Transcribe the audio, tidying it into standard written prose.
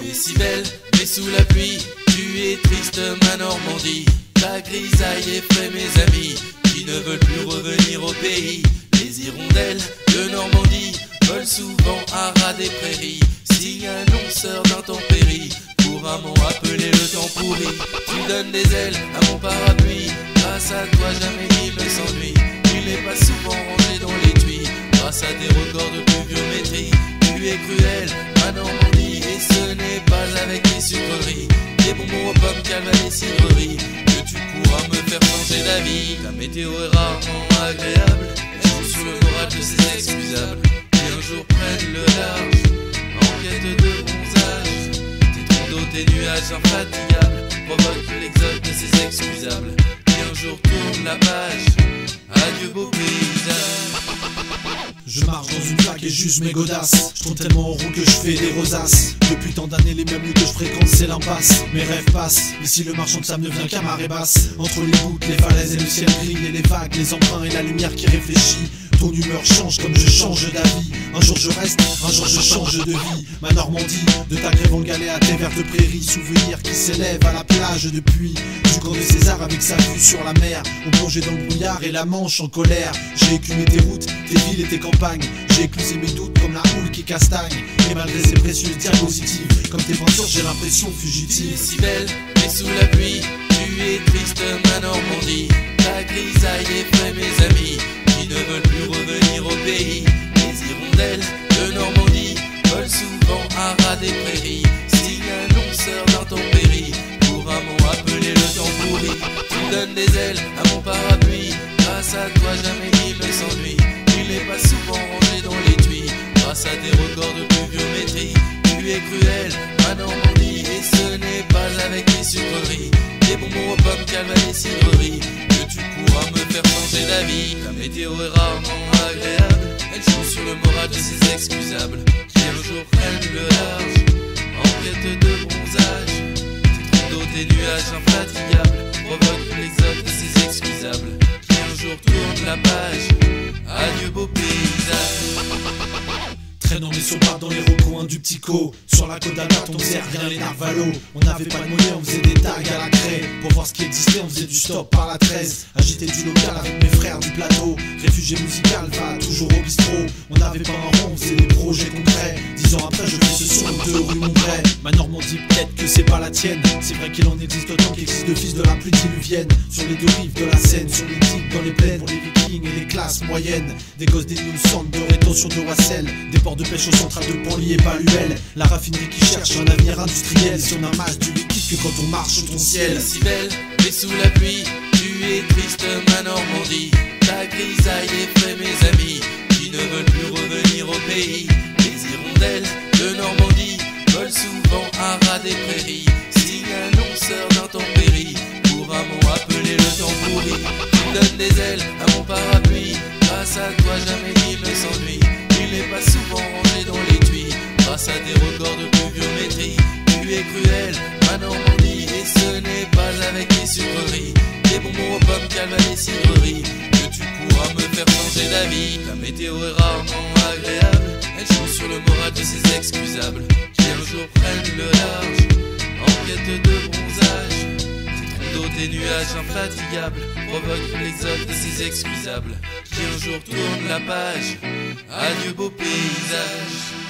Tu es si belle, mais sous la pluie, tu es triste ma Normandie. Ta grisaille effraie mes amis, qui ne veulent plus revenir au pays. Les hirondelles de Normandie volent souvent à ras des prairies. Signe annonceur d'intempéries, couramment appelé le temps pourri. Tu donnes des ailes à mon parapluie, grâce à toi jamais il ne s'ennuie. Il n'est pas souvent rangé dans l'étui, grâce à des records de pluviométrie. Tu es cruel, ma Normandie, et ce n'est pas avec les sucreries, des bonbons aux pommes, calvaires et cidreries, que tu pourras me faire changer d'avis. Ta météo est rarement agréable, elle joue sur le moral de ces excusables, qui un jour prennent le large, en quête de bronzage. Tes troncs d'eau, tes nuages infatigables, provoquent l'exode de ces excusables, qui un jour tournent la page. Adieu beau paysage. Je marche dans une plaque et juge mes godasses. Je tourne tellement en rond que je fais des rosaces. Depuis tant d'années, les mêmes lieux que je fréquente, c'est l'impasse. Mes rêves passent, ici le marchand de sable ne vient qu'à marée basse. Entre les gouttes, les falaises et le ciel gris, et les vagues, les emprunts et la lumière qui réfléchit. Ton humeur change comme je change d'avis. Un jour je reste, un jour je change de vie. Ma Normandie, de ta grève en galée à tes vertes prairies. Souvenirs qui s'élèvent à la plage depuis du camp de César avec sa vue sur la mer. On plongeait dans le brouillard et la Manche en colère. J'ai écumé tes routes, tes villes et tes campagnes. J'ai éclusé mes doutes comme la houle qui castagne. Et malgré ces précieuses diapositives, comme tes peintures j'ai l'impression fugitive. Tu es si belle, mais sous la pluie, tu es triste ma Normandie. Ta grisaille effraie mes amis, qui ne veulent plus revenir au pays. Les hirondelles de Normandie volent souvent à ras des prairies. Signe annonceur d'intempéries, couramment appelé le temps pourri. Tu donnes des ailes à mon parapluie, grâce à toi jamais il ne s'ennuie. Il n'est pas souvent rangé dans l'étui, grâce à des records de pluviométrie. Tu es cruel, ma Normandie, et ce n'est pas avec les sucreries, des bonbons aux pommes, calvaires et cidreries, que tu pourras me faire changer d'avis. Ta météo est rarement agréable, elle joue sur le moral de ces excusables, qui un jour prennent le large, en quête de bronzage. Tes troncs d'eau, tes nuages infatigables, provoquent l'exode de ces excusables, qui un jour tournent la page. Adieu beau paysage. Traînant mes sauvages dans les recoins du petit co. Sur la côte d'Albert on faisait rien les narvalos. On n'avait pas de monnaie, on faisait des tags à la craie. Pour voir ce qui existait on faisait du stop par la 13. Agité du local avec mes frères du plateau. Réfugié musical, va toujours au bistrot. On n'avait pas un rond, on faisait des projets concrets. 10 ans après je fais ce son de rue Montbray. Ma Normandie peut-être que c'est pas la tienne. C'est vrai qu'il en existe autant qu'existe de fils de la pluie diluvienne. Sur les deux rives de la Seine, sur les digues, dans les plaines. Pour les vikings et les classes moyennes. Des gosses des new centres de rétention de Roissel. Des ports de pêche au central de Panly et Paluel. La raffinerie qui cherche un avenir industriel. Si on amasse du liquide que quand on marche sous ton ciel. Tu es si belle, mais sous la pluie, tu es triste ma Normandie. Ta grisaille effraie mes amis, qui ne veulent plus revenir au pays. Les hirondelles de Normandie volent souvent à ras des prairies. Signe annonceur d'intempéries, couramment appelé le temps pourri. Tu donnes des ailes à mon parapluie, grâce à toi jamais il ne s'ennuie. Il n'est pas souvent rangé dans l'étui, grâce à des records de pluviométrie. Tu es cruel, ma Normandie, et ce n'est pas avec les sucreries, des bonbons aux pommes, calvaires et cidreries, que tu pourras me faire changer d'avis. Ta météo est rarement agréable, elle joue sur le moral de ces excusables, qui un jour prennent le large, en quête de bronzage. Tes troncs d'eau, tes nuages infatigables, provoquent l'exode de ces excusables, qui un jour tournent la page. Adieu beau paysage.